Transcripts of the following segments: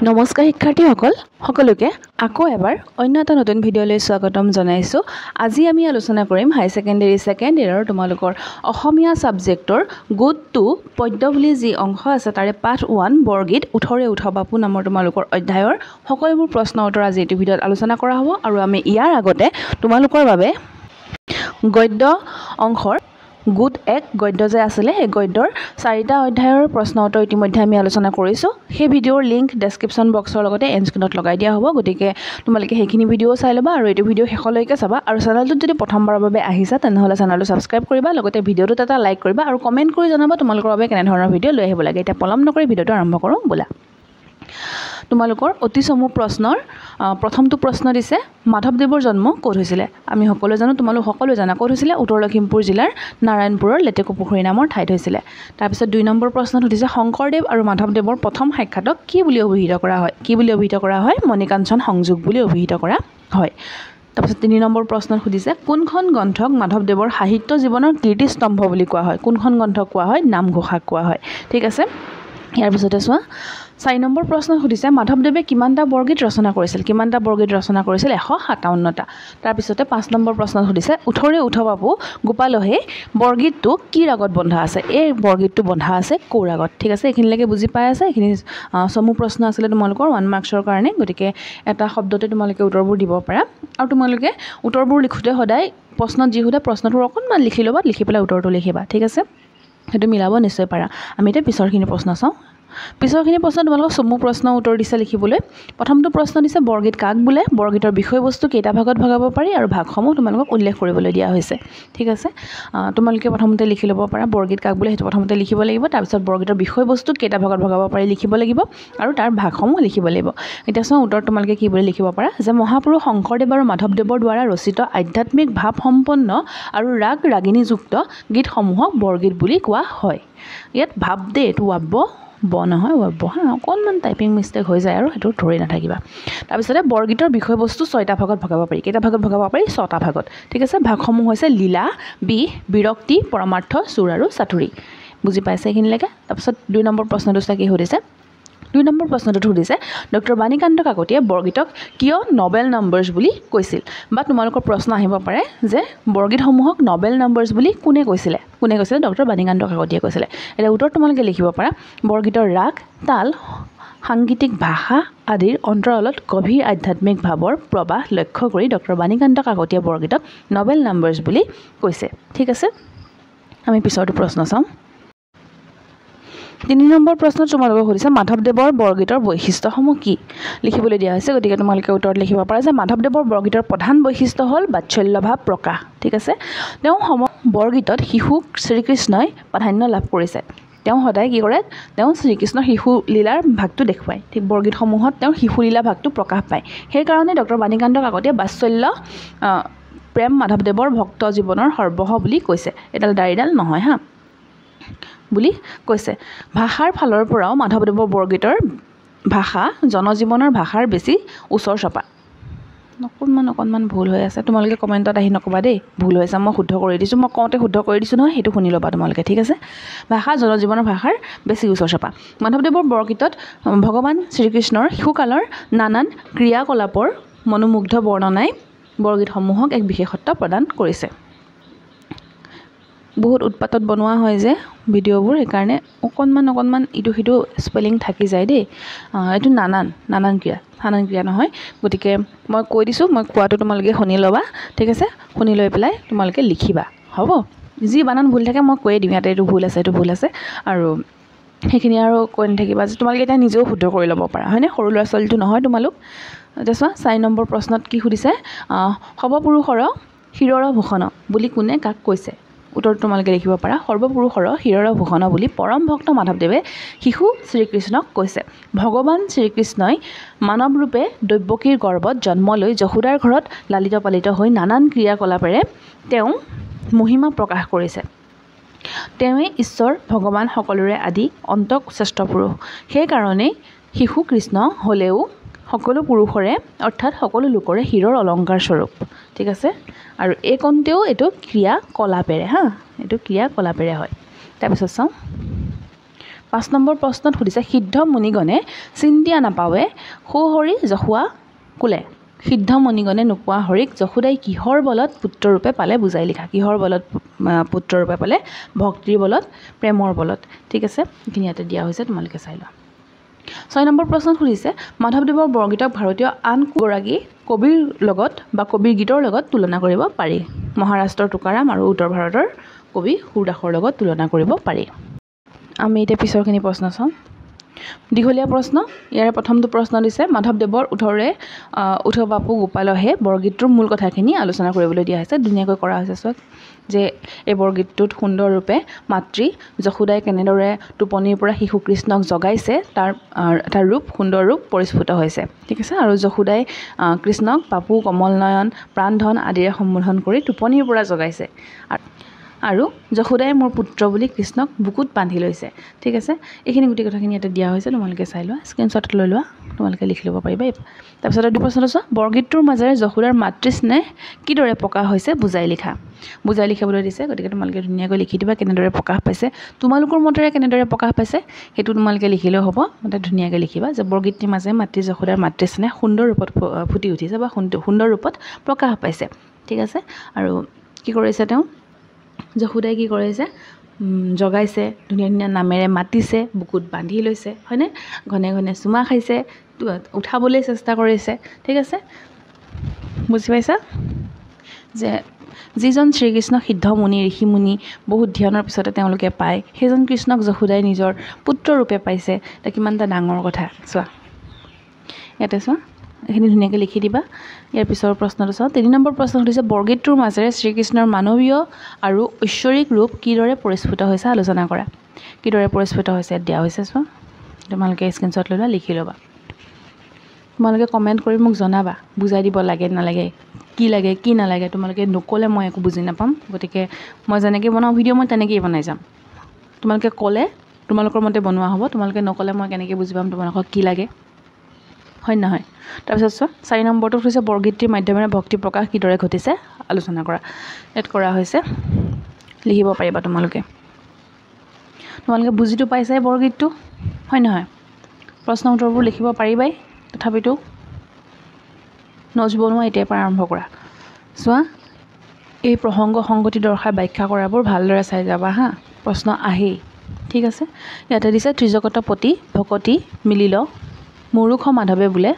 নমস্কাৰ শিক্ষাৰ্থীসকল সকলোকে আকৌ এবাৰ অন্য এটা নতুন ভিডিঅ'লৈ স্বাগতম জনাইছো। আজি আমি আলোচনা কৰিম হাই সেকেন্ডাৰী সেকেন্ড ইয়াৰৰ তোমালোকৰ অসমীয়া সাবজেক্টৰ গুড 2 পদ্য বুলি যি অংশ আছে তাৰে পাঠ 1 বৰগীত উঠৰে উঠ বাপু নামৰ তোমালোকৰ অধ্যায়ৰ সকলোবোৰ প্ৰশ্ন উত্তৰ আজি এই ভিডিঅ'ত আলোচনা কৰা হ'ব আৰু আমি ইয়াৰ আগতে তোমালোকৰ বাবে গদ্য অংশৰ গুড 1 গদ্য যে আছিলে এই গদ্যৰ 4টা অধ্যায়ৰ প্ৰশ্ন উত্তৰ ইতিমধ্যে আমি আলোচনা কৰিছো। সেই ভিডিঅ'ৰ লিংক ডেসক্ৰিপচন বক্সৰ লগতে এণ্ড স্ক্ৰীনত লগাই দিয়া হ'ব, গতিকে তোমালোকে সেইখিনি ভিডিঅ' চাই ল'বা আৰু এইটো ভিডিঅ' শেষলৈকে চাবা আৰু চেনেলটোত যদি প্ৰথমবাৰৰ বাবে আহিছা তেনেহ'লে চেনেলটো ছাবস্ক্ৰাইব কৰিবা, লগতে ভিডিঅ'টোত এটা লাইক কৰিবা আৰু কমেণ্ট কৰি জনাবা তোমালোকৰ বাবে কেনে ধৰণৰ ভিডিঅ' লৈ আহিব লাগে। এতিয়া পলম নকৰি ভিডিঅ'টো আৰম্ভ কৰোঁ ব'লা। তোমালোকৰ অতি চমু প্ৰশ্নৰ প্ৰথমটো প্ৰশ্ন দিছে মাধৱদেৱৰ জন্ম ক'ত হৈছিলে? আমি সকলোৱে জানো, তোমালোক সকলোৱে জানা ক'ত হৈছিলে? উত্তৰ লখিমপুৰ জিলাৰ নাৰায়ণপুৰৰ লেটেকুপুখুৰী নামৰ ঠাইত হৈছিলে। তাৰপিছত 2 নম্বৰ প্ৰশ্নত সুধিছে শংকৰদেৱ আৰু মাধৱদেৱৰ প্ৰথম সাক্ষাতক কি বুলি অভিহিত কৰা হয়? কি বুলি অভিহিত কৰা হয়? মণিকাঞ্চন সংযোগ বুলি অভিহিত কৰা হয়। তাৰপিছত 3 নম্বৰ প্ৰশ্নত সুধিছে কোনখন গ্ৰন্থক মাধৱদেৱৰ সাহিত্য জীৱনৰ কীৰ্তিস্তম্ভ বুলি কোৱা হয়? কোনখন গ্ৰন্থক কোৱা হয়? নামঘোষাক কোৱা হয়। ঠিক আছে, ইয়াৰ পিছতে চোৱা 4 নম্বৰ প্ৰশ্ন সুধিছে মাধৱদেৱে কিমানটা বৰগীত ৰচনা কৰিছিল? কিমানটা বৰগীত ৰচনা কৰিছিল? 157টা। তাৰপিছতে 5 নম্বৰ প্ৰশ্নত সুধিছে উঠৰে উঠ বাপু গোপালহে বৰগীতটো কি ৰাগত বন্ধা আছে? এই বৰগীতটো বন্ধা আছে কৌ ৰাগত। ঠিক আছে, এইখিনিলৈকে বুজি পাই আছে? এইখিনি চমু প্ৰশ্ন আছিলে তোমালোকৰ 1 মাৰ্কছৰ কাৰণে, গতিকে এটা শব্দতে তোমালোকে উত্তৰবোৰ দিব পাৰা আৰু তোমালোকে উত্তৰবোৰ লিখোঁতে সদায় প্ৰশ্নত যি সোধে প্ৰশ্নটোৰ অকণমান লিখি ল'বা, লিখি পেলাই উত্তৰটো লিখিবা। ঠিক আছে, সেইটো মিলাব নিশ্চয় পাৰা। আমি এতিয়া পিছৰখিনি প্ৰশ্ন চাওঁ। পিছৰখিনি প্ৰশ্ন তোমালোকক চমু প্ৰশ্ন উত্তৰ দিছে লিখিবলৈ। প্ৰথমটো প্ৰশ্ন দিছে বৰগীত কাক বোলে? বৰগীতৰ বিষয়বস্তু কেইটা ভাগত ভগাব পাৰি আৰু ভাগসমূহ তোমালোকক উল্লেখ কৰিবলৈ দিয়া হৈছে। ঠিক আছে, তোমালোকে প্ৰথমতে লিখি ল'ব পাৰা বৰগীত কাক বোলে, সেইটো প্ৰথমতে লিখিব লাগিব। তাৰপিছত বৰগীতৰ বিষয়বস্তু কেইটা ভাগত ভগাব পাৰি লিখিব লাগিব আৰু তাৰ ভাগসমূহ লিখিব লাগিব। এতিয়া চোৱা উত্তৰত তোমালোকে কি বুলি লিখিব পাৰা যে মহাপুৰুষ শংকৰদেৱ আৰু মাধৱদেৱৰ দ্বাৰা ৰচিত আধ্যাত্মিক ভাৱ সম্পন্ন আৰু ৰাগ ৰাগিনীযুক্ত গীতসমূহক বৰগীত বুলি কোৱা হয়। ইয়াত ভাৱ দে, এইটো ৱাব্য ব নহয় ৱাব্য, অকণমান টাইপিং মিষ্টেক হৈ যায় আৰু সেইটো ধৰি নাথাকিবা। তাৰপিছতে বৰগীতৰ বিষয়বস্তু 6টা ভাগত ভগাব পাৰি। কেইটা ভাগত ভগাব পাৰি? 6টা ভাগত। ঠিক আছে, ভাগসমূহ হৈছে লীলা, বিহ, বিৰক্তি, পৰমাৰ্থ, সুৰ আৰু চাতুৰী। বুজি পাইছে এইখিনিলৈকে? তাৰপিছত 2 নম্বৰ প্ৰশ্নটো কি সুধিছে? 2 নম্বৰ প্ৰশ্নটোত সুধিছে ডক্টৰ বাণীকান্ত কাকতিয়ে বৰগীতক কিয় নবেল নাম্বাৰ্ছ বুলি কৈছিল? বা তোমালোকৰ প্ৰশ্ন আহিব পাৰে যে বৰগীতসমূহক নবেল নাম্বাৰ্ছ বুলি কোনে কৈছিলে? কোনে কৈছিলে? ডক্টৰ বাণীকান্ত কাকতিয়ে কৈছিলে। এতিয়া উত্তৰত তোমালোকে লিখিব পাৰা বৰগীতৰ ৰাগ, তাল, সাংগীতিক ভাষা আদিৰ অন্তৰালত গভীৰ আধ্যাত্মিক ভাৱৰ প্ৰৱাহ লক্ষ্য কৰি ডক্টৰ বাণীকান্ত কাকতিয়ে বৰগীতক নবেল নাম্বাৰ্ছ বুলি কৈছে। ঠিক আছে, আমি পিছৰটো প্ৰশ্ন চাওঁ। 3 নম্বৰ প্ৰশ্নত তোমালোকক সুধিছে মাধৱদেৱৰ বৰগীতৰ বৈশিষ্ট্যসমূহ কি? লিখিবলৈ দিয়া হৈছে, গতিকে তোমালোকে উত্তৰত লিখিব পাৰা যে মাধৱদেৱৰ বৰগীতৰ প্ৰধান বৈশিষ্ট্য হ'ল বাৎসল্যভাৱ প্ৰকাশ। ঠিক আছে, তেওঁ বৰগীতত শিশুক শ্ৰীকৃষ্ণই প্ৰাধান্য লাভ কৰিছে। তেওঁ সদায় কি কৰে? তেওঁ শ্ৰীকৃষ্ণৰ শিশু লীলাৰ ভাগটো দেখুৱায়। ঠিক, বৰগীতসমূহত তেওঁ শিশু লীলা ভাগটো প্ৰকাশ পায়। সেইকাৰণে ডক্টৰ বাণীকান্ত কাকতিয়ে বাৎসল্য প্ৰেম মাধৱদেৱৰ ভক্ত জীৱনৰ সৰ্বস্ব বুলি কৈছে। এডাল দাড়িডাল নহয় বুলি কৈছে। ভাষাৰ ফালৰ পৰাও মাধৱদেৱৰ বৰগীতৰ ভাষা জনজীৱনৰ ভাষাৰ বেছি ওচৰ চপা। অকণমান ভুল হৈ আছে, তোমালোকে কমেণ্টত আহি নক'বা দেই ভুল হৈছে, মই শুদ্ধ কৰি দিছোঁ, মই কওঁতে শুদ্ধ কৰি দিছোঁ নহয়, সেইটো শুনি ল'বা তোমালোকে। ঠিক আছে, ভাষা জনজীৱনৰ ভাষাৰ বেছি ওচৰ চপা। মাধৱদেৱৰ বৰগীতত ভগৱান শ্ৰীকৃষ্ণৰ শিশুকালৰ নানান ক্ৰিয়াকলাপৰ মনোমুগ্ধ বৰ্ণনাই বৰগীতসমূহক এক বিশেষত্ব প্ৰদান কৰিছে। বহুত উৎপাতত বনোৱা হয় যে ভিডিঅ'বোৰ, সেইকাৰণে অকণমান ইটো সিটো স্পেলিং থাকি যায় দেই। এইটো নানান ক্ৰিয়া নহয়, গতিকে মই কৈ দিছোঁ, মই কোৱাটো তোমালোকে শুনি ল'বা। ঠিক আছে, শুনি লৈ পেলাই তোমালোকে লিখিবা, হ'ব? যি বানান ভুল থাকে মই কৈয়ে দিম, ইয়াতে এইটো ভুল আছে, এইটো ভুল আছে, আৰু সেইখিনি আৰু কৈ নাথাকিবা যে তোমালোকে এতিয়া নিজেও শুদ্ধ কৰি ল'ব পাৰা, হয়নে? সৰু ল'ৰা ছোৱালীটো নহয় তোমালোক। এতিয়া চোৱা 4 নম্বৰ প্ৰশ্নত কি সুধিছে সৰ্বপুৰুষৰ শিৰৰ ভূষণ বুলি কোনে কাক কৈছে? উত্তৰটো তোমালোকে লিখিব পাৰা সৰ্বপুৰুষৰ শিৰৰ ভূষণ বুলি পৰম ভক্ত মাধৱদেৱে শিশু শ্ৰীকৃষ্ণক কৈছে। ভগৱান শ্ৰীকৃষ্ণই মানৱ ৰূপে দৈৱকীৰ গৰ্ভত জন্ম লৈ যশোদাৰ ঘৰত লালিত পালিত হৈ নানান ক্ৰিয়াকলাপেৰে তেওঁ মহিমা প্ৰকাশ কৰিছে। তেওঁৱেই ঈশ্বৰ ভগৱান সকলোৰে আদি অন্তক শ্ৰেষ্ঠ পুৰুষ। সেইকাৰণেই শিশু কৃষ্ণ হ'লেও সকলো পুৰুষৰে অৰ্থাৎ সকলো লোকৰে শিৰৰ অলংকাৰ স্বৰূপ। ঠিক আছে, আৰু এই কণতেও এইটো ক্ৰিয়া কলাপেৰে এইটো ক্ৰিয়া কলাপেৰে হয়। তাৰপিছত চাওঁ 5 নম্বৰ প্ৰশ্নত সুধিছে সিদ্ধ মুনিগণে চিন্তিয়া নাপাৱে সৌহৰি যশোৱা কোলে সিদ্ধ মুনিগণে নোপোৱা হৰিক যশোদাই কিহৰ বলত পুত্ৰৰূপে পালে বুজাই লিখা কিহৰ বলত পুত্ৰৰূপে পালে ভক্তিৰ বলত প্ৰেমৰ বলত ঠিক আছে এইখিনি ইয়াতে দিয়া হৈছে তোমালোকে চাই লোৱা 6 নম্বৰ প্ৰশ্নত সুধিছে মাধৱদেৱৰ বৰগীতক ভাৰতীয় আন গৰাকী কবিৰ লগত বা কবিৰ গীতৰ লগত তুলনা কৰিব পাৰি মহাৰাষ্ট্ৰৰ তুকাৰাম আৰু উত্তৰ ভাৰতৰ কবি সুৰদাসৰ লগত তুলনা কৰিব পাৰি আমি এতিয়া পিছৰখিনি প্ৰশ্ন চাম দীঘলীয়া প্ৰশ্ন ইয়াৰে প্ৰথমটো প্ৰশ্ন দিছে মাধৱদেৱৰ উঠৰ বাপু গোপালহে বৰগীতটোৰ মূল কথাখিনি আলোচনা কৰিবলৈ দিয়া হৈছে ধুনীয়াকৈ কৰা হৈছে চোৱা যে এই বৰগীতটোত সুন্দৰৰূপে মাতৃ যশোদাই কেনেদৰে টোপনিৰ পৰা শিশু কৃষ্ণক জগাইছে তাৰ এটা ৰূপ সুন্দৰ ৰূপ পৰিস্ফুট হৈছে ঠিক আছে আৰু যশোদাই কৃষ্ণক বাপু কমল নয়ন প্ৰাণধন আদিৰে সম্বোধন কৰি টোপনিৰ পৰা জগাইছে আৰু যশোদাই মোৰ পুত্ৰ বুলি কৃষ্ণক বুকুত বান্ধি লৈছে ঠিক আছে এইখিনি গোটেই কথাখিনি ইয়াতে দিয়া হৈছে তোমালোকে চাই লোৱা স্ক্ৰীনশ্বট লৈ লোৱা তোমালোকে লিখি ল'ব পাৰিবা তাৰপিছত দুই প্ৰশ্ন চোৱা বৰগীতটোৰ মাজেৰে যশোদাৰ মাতৃস্নেহ কিদৰে প্ৰকাশ হৈছে বুজাই লিখিবলৈ দিছে গতিকে তোমালোকে ধুনীয়াকৈ লিখি দিবা কেনেদৰে প্ৰকাশ পাইছে তোমালোকৰ মতেৰে কেনেদৰে প্ৰকাশ পাইছে সেইটো তোমালোকে লিখিলেও হ'ব মানে ধুনীয়াকৈ লিখিবা যে বৰগীতটিৰ মাজে মাতৃ যশোদাৰ মাতৃস্নেহ সুন্দৰ ৰূপত ফুটি উঠিছে বা সুন্দৰ ৰূপত প্ৰকাশ পাইছে ঠিক আছে আৰু কি কৰিছে তেওঁ যশোদাই কি কৰিছে জগাইছে ধুনীয়া ধুনীয়া নামেৰে মাতিছে বুকুত বান্ধি লৈছে হয়নে ঘনে ঘনে চুমা খাইছে উঠাবলৈ চেষ্টা কৰিছে ঠিক আছে বুজি পাইছা যে যিজন শ্ৰীকৃষ্ণ সিদ্ধ মুনি ঋষি মুনি বহুত ধ্যানৰ পিছতে তেওঁলোকে পায় সেইজন কৃষ্ণক যশোদাই নিজৰ পুত্ৰৰূপে পাইছে এটা কিমান এটা ডাঙৰ কথা চোৱা ইয়াতে চোৱা এইখিনি ধুনীয়াকৈ লিখি দিবা ইয়াৰ পিছৰ প্ৰশ্নটো চাওঁ 3 নম্বৰ প্ৰশ্ন সুধিছে বৰগীতটোৰ মাজেৰে শ্ৰীকৃষ্ণৰ মানৱীয় আৰু ঐশ্বৰিক ৰূপ কিদৰে পৰিস্ফুট হৈছে আলোচনা কৰা কিদৰে পৰিস্ফুট হৈছে দিয়া হৈছে চোৱা তোমালোকে স্ক্ৰীনশ্বট লৈ লোৱা লিখি ল'বা তোমালোকে কমেণ্ট কৰি মোক জনাবা বুজাই দিব লাগে নালাগে কি নালাগে তোমালোকে নক'লে মই একো বুজি নাপাম গতিকে মই যেনেকৈ বনাওঁ ভিডিঅ' মই তেনেকৈয়ে বনাই যাম তোমালোকে ক'লে তোমালোকৰ মতে বনোৱা হ'ব তোমালোকে নক'লে মই কেনেকৈ বুজি পাম তোমালোকক কি লাগে হয় নহয় তাৰপিছত চোৱা 4 নম্বৰটো হৈছে বৰগীতটিৰ মাধ্যমেৰে ভক্তি প্ৰকাশ কিদৰে ঘটিছে আলোচনা কৰা ইয়াত কৰা হৈছে লিখিব পাৰিবা তোমালোকে বুজিটো পাইছাই বৰগীতটো হয় নহয় প্ৰশ্ন উত্তৰবোৰ লিখিব পাৰিবাই তথাপিতো নোটছ বনোৱা এতিয়াৰ পৰা আৰম্ভ কৰা চোৱা এই প্ৰসংগ সংগতি দৰ্শাই ব্যাখ্যা কৰাবোৰ ভালদৰে চাই যাবা হা প্ৰশ্ন আহেই ঠিক আছে ইয়াতে দিছে ত্ৰিজগতপতি ভকতি মিলিল মুৰুখ মাধৱে বোলে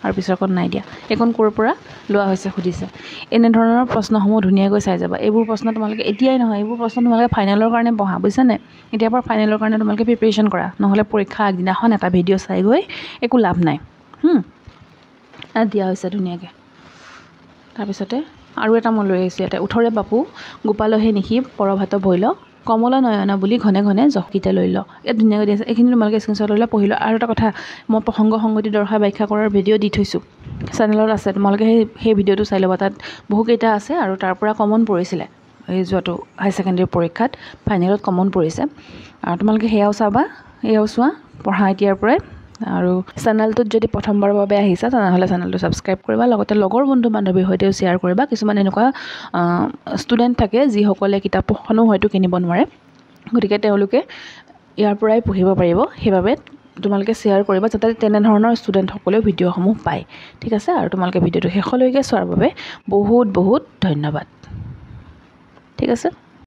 আৰু পিছৰকণ নাই দিয়া এইখন ক'ৰ পৰা লোৱা হৈছে সুধিছে এনেধৰণৰ প্ৰশ্নসমূহ ধুনীয়াকৈ চাই যাবা এইবোৰ প্ৰশ্ন তোমালোকে এতিয়াই নহয় এইবোৰ প্ৰশ্ন তোমালোকে ফাইনেলৰ কাৰণে পঢ়া বুজিছানে এতিয়াৰ পৰা ফাইনেলৰ কাৰণে তোমালোকে প্ৰিপেৰেশ্যন কৰা নহ'লে পৰীক্ষা আগদিনাখন এটা ভিডিঅ' চাই গৈ একো লাভ নাই দিয়া হৈছে ধুনীয়াকৈ তাৰপিছতে আৰু এটা মই লৈ আহিছোঁ ইয়াতে উঠৰে বাপু গোপালহে নিশি পৰভাত ভৈল কমল নয়ন বুলি ঘনে ঘনে যশকিতে লৈ ল ইয়াত ধুনীয়াকৈ দিয়া আছে এইখিনি তোমালোকে স্ক্ৰীনশ্বট লৈ পঢ়ি ল আৰু এটা কথা মই প্ৰসংগ সংগতি দৰ্শাই ব্যাখ্যা কৰাৰ ভিডিঅ' দি থৈছোঁ চেনেলত আছে তোমালোকে সেই ভিডিঅ'টো চাই ল'বা তাত বহুকেইটা আছে আৰু তাৰ পৰা কমন পৰিছিলে এই যোৱাটো হায়াৰ ছেকেণ্ডেৰী পৰীক্ষাত ফাইনেলত কমন পৰিছে আৰু তোমালোকে সেয়াও চাবা এয়াও চোৱা পঢ়া এতিয়াৰ পৰাই আৰু চেনেলটোত যদি প্ৰথমবাৰৰ বাবে আহিছা তেনেহ'লে চেনেলটো ছাবস্ক্ৰাইব কৰিবা লগতে লগৰ বন্ধু বান্ধৱীৰ সৈতেও শ্বেয়াৰ কৰিবা কিছুমান এনেকুৱা ষ্টুডেণ্ট থাকে যিসকলে কিতাপখনো হয়তো কিনিব নোৱাৰে গতিকে তেওঁলোকে ইয়াৰ পৰাই পঢ়িব পাৰিব সেইবাবে তোমালোকে শ্বেয়াৰ কৰিবা যাতে তেনেধৰণৰ ষ্টুডেণ্টসকলেও ভিডিঅ'সমূহ পায় ঠিক আছে আৰু তোমালোকে ভিডিঅ'টো শেষলৈকে চোৱাৰ বাবে বহুত বহুত ধন্যবাদ ঠিক আছে